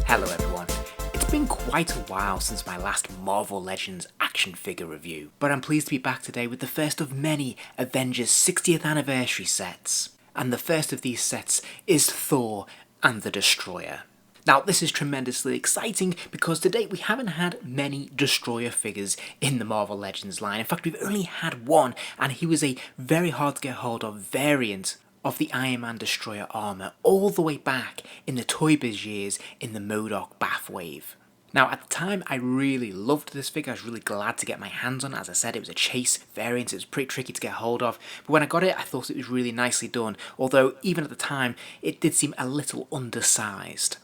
Hello everyone. It's been quite a while since my last Marvel Legends action figure review, but I'm pleased to be back today with the first of many Avengers 60th anniversary sets. And the first of these sets is Thor and The Destroyer. Now this is tremendously exciting because to date we haven't had many Destroyer figures in the Marvel Legends line. In fact, we've only had one, and he was a very hard to get hold of variant of the Iron Man Destroyer armour all the way back in the Toy Biz years in the MODOK Bathwave. Now at the time I really loved this figure. I was really glad to get my hands on it. As I said, it was a chase variant, it was pretty tricky to get hold of, but when I got it I thought it was really nicely done, although even at the time it did seem a little undersized.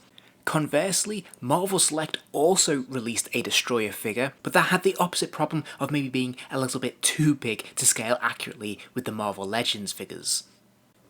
Conversely, Marvel Select also released a Destroyer figure, but that had the opposite problem of maybe being a little bit too big to scale accurately with the Marvel Legends figures.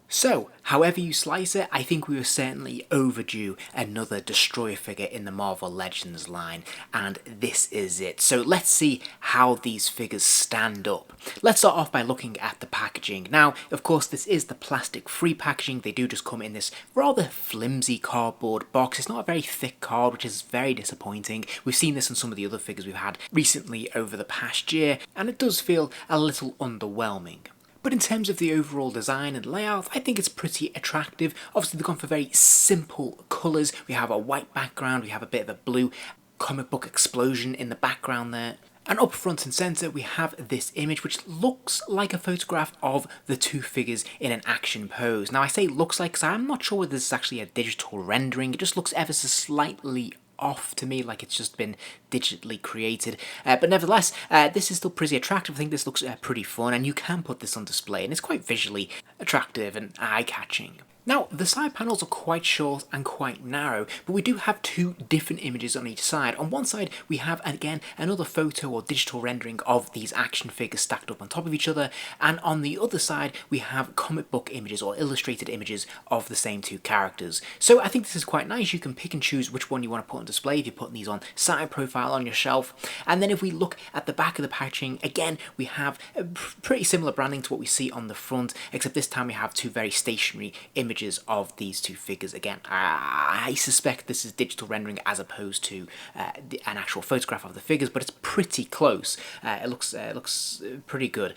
So, however you slice it, I think we were certainly overdue another Destroyer figure in the Marvel Legends line, and this is it. So let's see how these figures stand up. Let's start off by looking at the packaging. Now, of course, this is the plastic-free packaging. They do just come in this rather flimsy cardboard box. It's not a very thick card, which is very disappointing. We've seen this in some of the other figures we've had recently over the past year, and it does feel a little underwhelming. But in terms of the overall design and layout, I think it's pretty attractive. Obviously they've gone for very simple colours. We have a white background, we have a bit of a blue comic book explosion in the background there. And up front and centre we have this image which looks like a photograph of the two figures in an action pose. Now I say looks like because I'm not sure whether this is actually a digital rendering. It just looks ever so slightly off to me, like it's just been digitally created, but nevertheless this is still pretty attractive. I think this looks pretty fun, and you can put this on display and it's quite visually attractive and eye-catching. Now, the side panels are quite short and quite narrow, but we do have two different images on each side. On one side, we have, again, another photo or digital rendering of these action figures stacked up on top of each other, and on the other side, we have comic book images or illustrated images of the same two characters. So I think this is quite nice. You can pick and choose which one you want to put on display if you're putting these on side profile on your shelf. And then if we look at the back of the packaging, again, we have a pretty similar branding to what we see on the front, except this time we have two very stationary images of these two figures. Again, I suspect this is digital rendering as opposed to an actual photograph of the figures, but it's pretty close. It looks pretty good.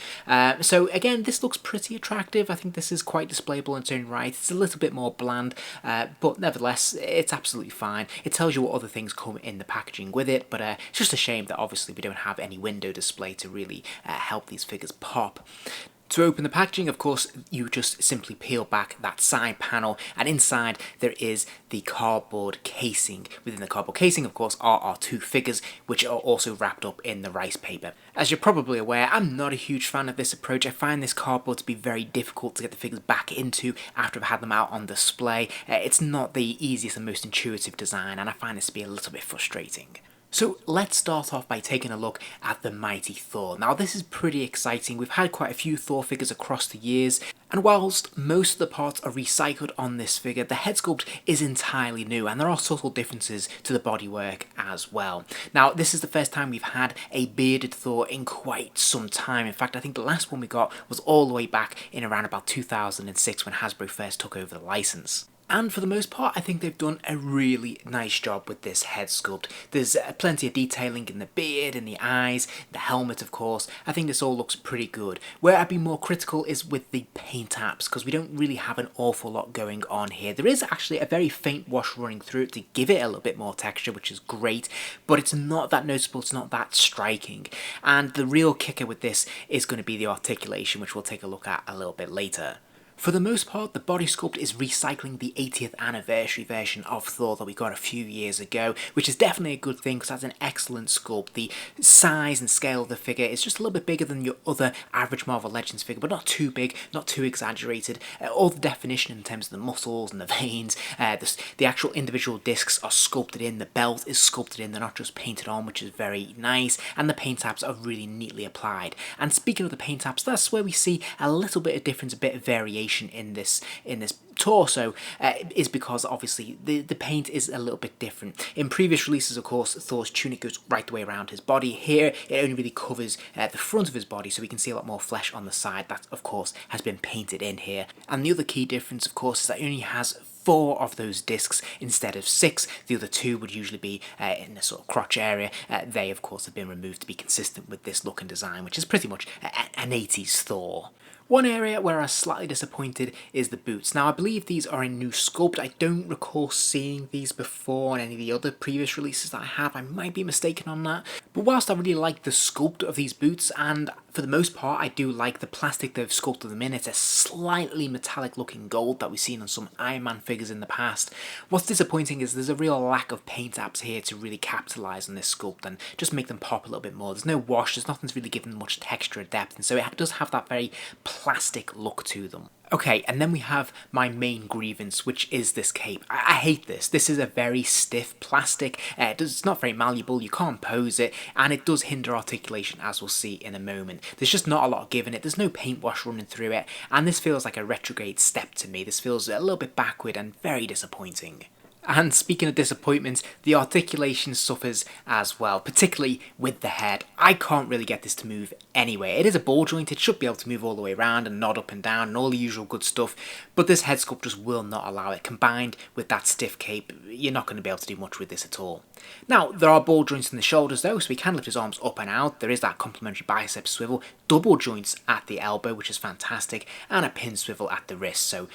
So again, this looks pretty attractive. I think this is quite displayable in its own right. It's a little bit more bland, but nevertheless, it's absolutely fine. It tells you what other things come in the packaging with it, but it's just a shame that obviously we don't have any window display to really help these figures pop. To open the packaging, of course, you just simply peel back that side panel, and inside there is the cardboard casing. Within the cardboard casing, of course, are our two figures, which are also wrapped up in the rice paper. As you're probably aware, I'm not a huge fan of this approach. I find this cardboard to be very difficult to get the figures back into after I've had them out on display. It's not the easiest and most intuitive design, and I find this to be a little bit frustrating. So let's start off by taking a look at the mighty Thor. Now this is pretty exciting. We've had quite a few Thor figures across the years, and whilst most of the parts are recycled on this figure, the head sculpt is entirely new, and there are subtle differences to the bodywork as well. Now this is the first time we've had a bearded Thor in quite some time. In fact, I think the last one we got was all the way back in around about 2006 when Hasbro first took over the license. And for the most part, I think they've done a really nice job with this head sculpt. There's plenty of detailing in the beard, in the eyes, the helmet of course. I think this all looks pretty good. Where I'd be more critical is with the paint apps, because we don't really have an awful lot going on here. There is actually a very faint wash running through it to give it a little bit more texture, which is great, but it's not that noticeable, it's not that striking. And the real kicker with this is going to be the articulation, which we'll take a look at a little bit later. For the most part, the body sculpt is recycling the 80th anniversary version of Thor that we got a few years ago, which is definitely a good thing because that's an excellent sculpt. The size and scale of the figure is just a little bit bigger than your other average Marvel Legends figure, but not too big, not too exaggerated. All the definition in terms of the muscles and the veins, the actual individual discs are sculpted in, the belt is sculpted in, they're not just painted on, which is very nice, and the paint apps are really neatly applied. And speaking of the paint apps, that's where we see a little bit of difference, a bit of variation in this torso is because obviously the paint is a little bit different. In previous releases, of course, Thor's tunic goes right the way around his body. Here, it only really covers the front of his body, so we can see a lot more flesh on the side. That, of course, has been painted in here. And the other key difference, of course, is that he only has 4 of those discs instead of 6. The other 2 would usually be in the sort of crotch area. They, of course, have been removed to be consistent with this look and design, which is pretty much an 80s Thor. One area where I was slightly disappointed is the boots. Now, I believe these are a new sculpt. I don't recall seeing these before on any of the other previous releases that I have. I might be mistaken on that. But whilst I really like the sculpt of these boots, and for the most part I do like the plastic they've sculpted them in, it's a slightly metallic looking gold that we've seen on some Iron Man figures in the past. What's disappointing is there's a real lack of paint apps here to really capitalise on this sculpt and just make them pop a little bit more. There's no wash, there's nothing to really give them much texture or depth, and so it does have that very plastic look to them. Okay, and then we have my main grievance, which is this cape. I hate this. This is a very stiff plastic. It's not very malleable, you can't pose it, and it does hinder articulation, as we'll see in a moment. There's just not a lot of give in it, there's no paint wash running through it, and this feels like a retrograde step to me. This feels a little bit backward and very disappointing. And speaking of disappointments, the articulation suffers as well, particularly with the head. I can't really get this to move anyway. It is a ball joint, it should be able to move all the way around and nod up and down and all the usual good stuff, but this head sculpt just will not allow it. Combined with that stiff cape, you're not going to be able to do much with this at all. Now, there are ball joints in the shoulders though, so he can lift his arms up and out. There is that complementary bicep swivel, double joints at the elbow, which is fantastic, and a pin swivel at the wrist, so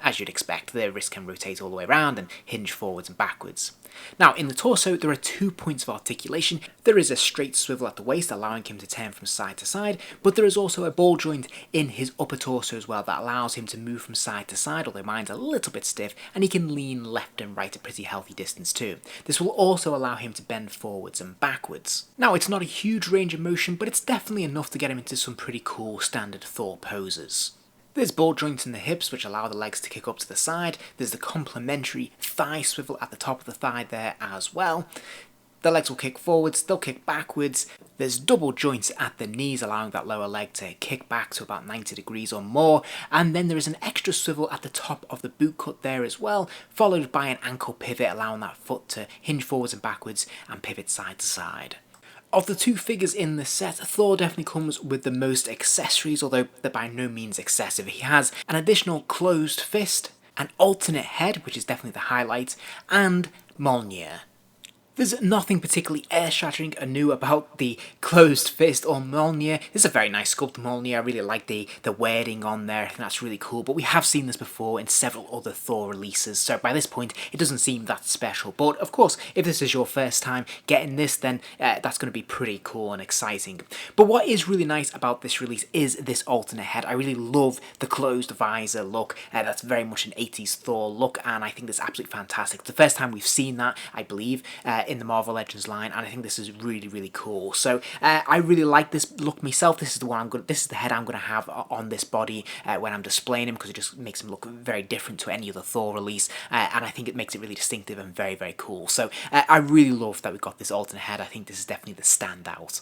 as you'd expect, the wrist can rotate all the way around and hinge forwards and backwards. Now, in the torso, there are 2 points of articulation. There is a straight swivel at the waist, allowing him to turn from side to side, but there is also a ball joint in his upper torso as well that allows him to move from side to side, although mine's a little bit stiff, and he can lean left and right a pretty healthy distance too. This will also allow him to bend forwards and backwards. Now, it's not a huge range of motion, but it's definitely enough to get him into some pretty cool standard Thor poses. There's ball joints in the hips which allow the legs to kick up to the side. There's the complementary thigh swivel at the top of the thigh there as well. The legs will kick forwards, they'll kick backwards. There's double joints at the knees, allowing that lower leg to kick back to about 90 degrees or more. And then there is an extra swivel at the top of the boot cut there as well, followed by an ankle pivot, allowing that foot to hinge forwards and backwards and pivot side to side. Of the 2 figures in the set, Thor definitely comes with the most accessories, although they're by no means excessive. He has an additional closed fist, an alternate head, which is definitely the highlight, and Mjolnir. There's nothing particularly earth-shattering or new about the closed fist or Mjolnir. This is a very nice sculpt Mjolnir. I really like the wording on there. I think that's really cool. But we have seen this before in several other Thor releases, so by this point it doesn't seem that special. But of course, if this is your first time getting this, then that's going to be pretty cool and exciting. But what is really nice about this release is this alternate head. I really love the closed visor look. That's very much an 80s Thor look, and I think that's absolutely fantastic. It's the first time we've seen that, I believe, in the Marvel Legends line, and I think this is really, really cool. So I really like this look myself. This is the one this is the head I'm going to have on this body when I'm displaying him, because it just makes him look very different to any other Thor release, and I think it makes it really distinctive and very, very cool. So I really love that we got this alternate head. I think this is definitely the standout.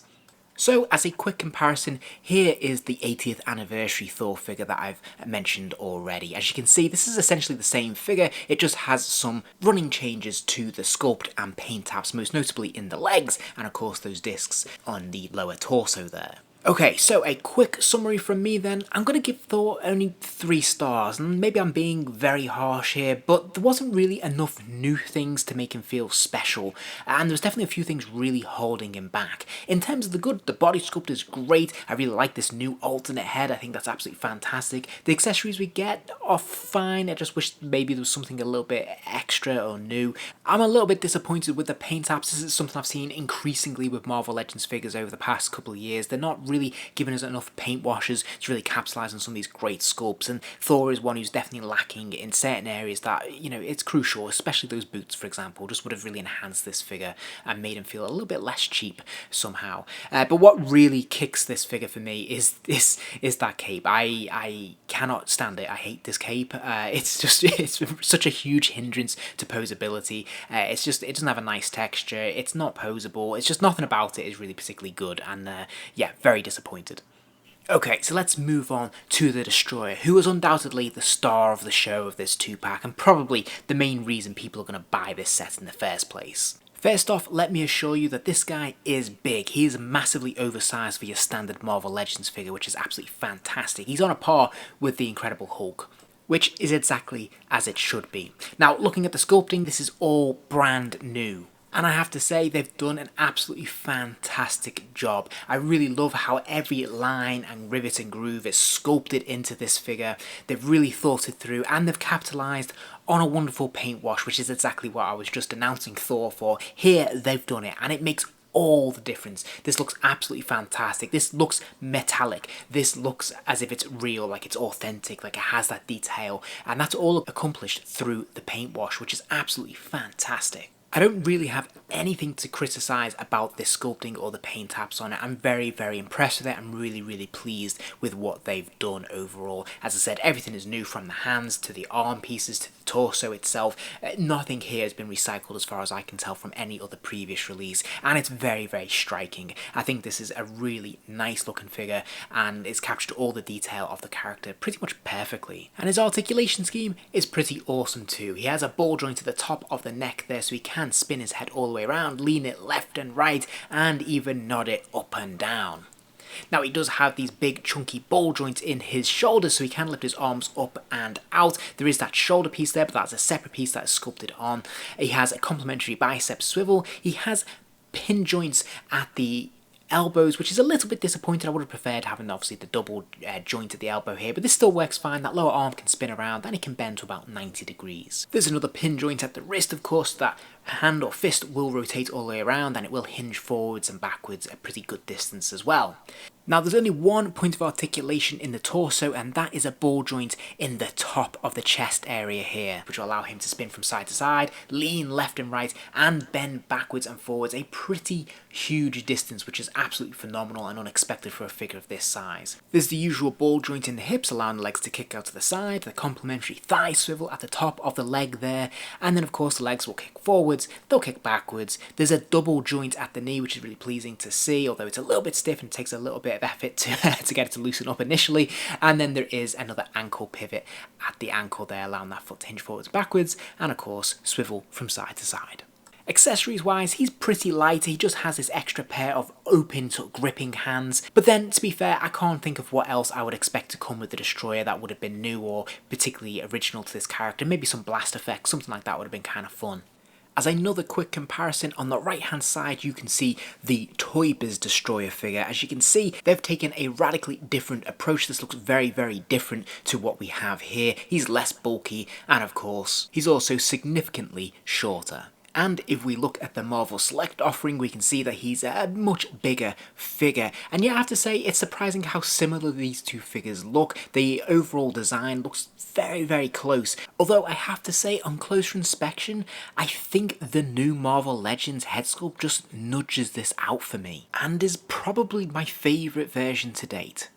So, as a quick comparison, here is the 80th anniversary Thor figure that I've mentioned already. As you can see, this is essentially the same figure, it just has some running changes to the sculpt and paint apps, most notably in the legs, and of course those discs on the lower torso there. Okay, so a quick summary from me then. I'm going to give Thor only 3 stars, and maybe I'm being very harsh here, but there wasn't really enough new things to make him feel special, and there's definitely a few things really holding him back. In terms of the good, the body sculpt is great. I really like this new alternate head. I think that's absolutely fantastic. The accessories we get are fine. I just wish maybe there was something a little bit extra or new. I'm a little bit disappointed with the paint apps. This is something I've seen increasingly with Marvel Legends figures over the past couple of years. They're not really giving us enough paint washes to really capitalise on some of these great sculpts, and Thor is one who's definitely lacking in certain areas that, you know, it's crucial, especially those boots, for example, just would have really enhanced this figure and made him feel a little bit less cheap somehow. But what really kicks this figure for me is that cape. I cannot stand it. I hate this cape. It's such a huge hindrance to posability. It doesn't have a nice texture. It's not posable. It's just nothing about it is really particularly good, and yeah, very disappointed. Okay, so let's move on to the Destroyer, who was undoubtedly the star of the show of this 2-pack, and probably the main reason people are going to buy this set in the first place. First off, let me assure you that this guy is big. He is massively oversized for your standard Marvel Legends figure, which is absolutely fantastic. He's on a par with the Incredible Hulk. which is exactly as it should be. Now, looking at the sculpting, this is all brand new. And I have to say, they've done an absolutely fantastic job. I really love how every line and rivet and groove is sculpted into this figure. They've really thought it through, and they've capitalised on a wonderful paint wash, which is exactly what I was just announcing Thor for. Here, they've done it, and it makes all the difference. This looks absolutely fantastic. This looks metallic. This looks as if it's real, like it's authentic, like it has that detail. And that's all accomplished through the paint wash, which is absolutely fantastic. I don't really have anything to criticise about this sculpting or the paint taps on it. I'm very, very impressed with it. I'm really, really pleased with what they've done overall. As I said, everything is new, from the hands to the arm pieces to the torso itself. Nothing here has been recycled as far as I can tell from any other previous release, and it's very, very striking. I think this is a really nice looking figure, and it's captured all the detail of the character pretty much perfectly. And his articulation scheme is pretty awesome too. He has a ball joint at the top of the neck there, so he can spin his head all the way around, lean it left and right, and even nod it up and down. Now, he does have these big chunky ball joints in his shoulders, so he can lift his arms up and out. There is that shoulder piece there, but that's a separate piece that is sculpted on. He has a complementary bicep swivel. He has pin joints at the elbows, which is a little bit disappointing. I would have preferred having obviously the double joint at the elbow here, but this still works fine. That lower arm can spin around and it can bend to about 90 degrees. There's another pin joint at the wrist, of course. That hand or fist will rotate all the way around, and it will hinge forwards and backwards a pretty good distance as well. Now, there's only one point of articulation in the torso, and that is a ball joint in the top of the chest area here, which will allow him to spin from side to side, lean left and right, and bend backwards and forwards a pretty huge distance, which is absolutely phenomenal and unexpected for a figure of this size. There's the usual ball joint in the hips, allowing the legs to kick out to the side, the complementary thigh swivel at the top of the leg there, and then of course the legs will kick forwards, they'll kick backwards. There's a double joint at the knee, which is really pleasing to see, although it's a little bit stiff and takes a little bit of effort to get it to loosen up initially. And then there is another ankle pivot at the ankle there, allowing that foot to hinge forwards and backwards, and of course swivel from side to side. Accessories wise, he's pretty light. He just has this extra pair of open sort of gripping hands. But then, to be fair, I can't think of what else I would expect to come with the Destroyer that would have been new or particularly original to this character. Maybe some blast effects, something like that would have been kind of fun. As another quick comparison, on the right hand side you can see the Toy Biz Destroyer figure. As you can see, they've taken a radically different approach. This looks very, very different to what we have here. He's less bulky, and of course, he's also significantly shorter. And if we look at the Marvel Select offering, we can see that he's a much bigger figure. And yeah, I have to say, it's surprising how similar these two figures look. The overall design looks very, very close. Although I have to say, on closer inspection, I think the new Marvel Legends head sculpt just nudges this out for me, and is probably my favourite version to date.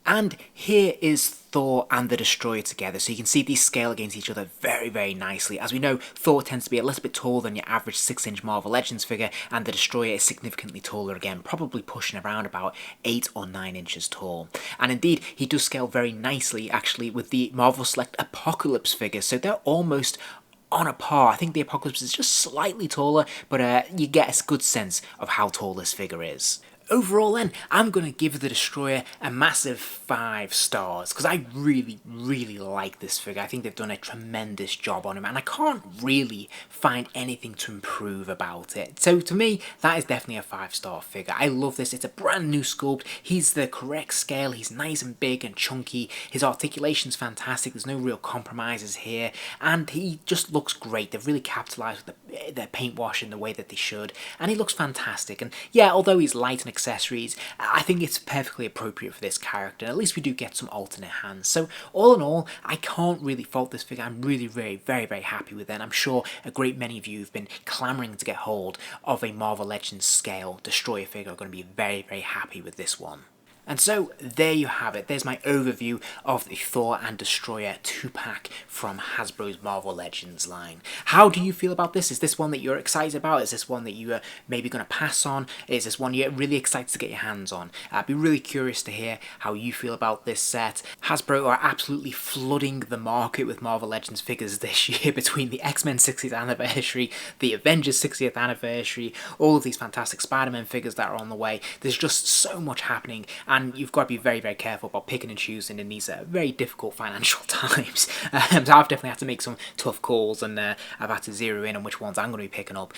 And here is Thor and the Destroyer together, so you can see these scale against each other very, very nicely. As we know, Thor tends to be a little bit taller than your average 6-inch Marvel Legends figure, and the Destroyer is significantly taller again, probably pushing around about 8 or 9 inches tall. And indeed, he does scale very nicely actually with the Marvel Select Apocalypse figure, so they're almost on a par. I think the Apocalypse is just slightly taller, but you get a good sense of how tall this figure is. Overall then, I'm going to give the Destroyer a massive 5 stars, because I really, really like this figure. I think they've done a tremendous job on him, and I can't really find anything to improve about it. So to me, that is definitely a 5-star figure. I love this. It's a brand new sculpt. He's the correct scale. He's nice and big and chunky. His articulation's fantastic. There's no real compromises here, and he just looks great. They've really capitalised with the paint wash in the way that they should, and he looks fantastic. And yeah, although he's light and accessories, I think it's perfectly appropriate for this character. At least we do get some alternate hands. So all in all, I can't really fault this figure. I'm really, very, very, very happy with it. And I'm sure a great many of you have been clamouring to get hold of a Marvel Legends scale Destroyer figure are going to be very, very happy with this one. And so there you have it. There's my overview of the Thor and Destroyer 2-pack from Hasbro's Marvel Legends line. How do you feel about this? Is this one that you're excited about? Is this one that you are maybe going to pass on? Is this one you're really excited to get your hands on? I'd be really curious to hear how you feel about this set. Hasbro are absolutely flooding the market with Marvel Legends figures this year between the X-Men 60th anniversary, the Avengers 60th anniversary, all of these fantastic Spider-Man figures that are on the way. There's just so much happening, and you've got to be very, very careful about picking and choosing in these very difficult financial times. So I've definitely had to make some tough calls, and I've had to zero in on which ones I'm going to be picking up.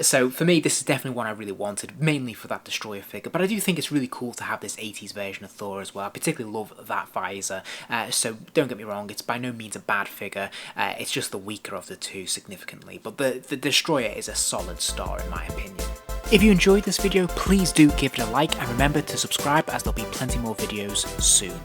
So for me, this is definitely one I really wanted, mainly for that Destroyer figure, but I do think it's really cool to have this 80s version of Thor as well. I particularly love that visor, so don't get me wrong, it's by no means a bad figure, it's just the weaker of the two significantly, but the Destroyer is a solid star in my opinion. If you enjoyed this video, please do give it a like, and remember to subscribe as there'll be plenty more videos soon.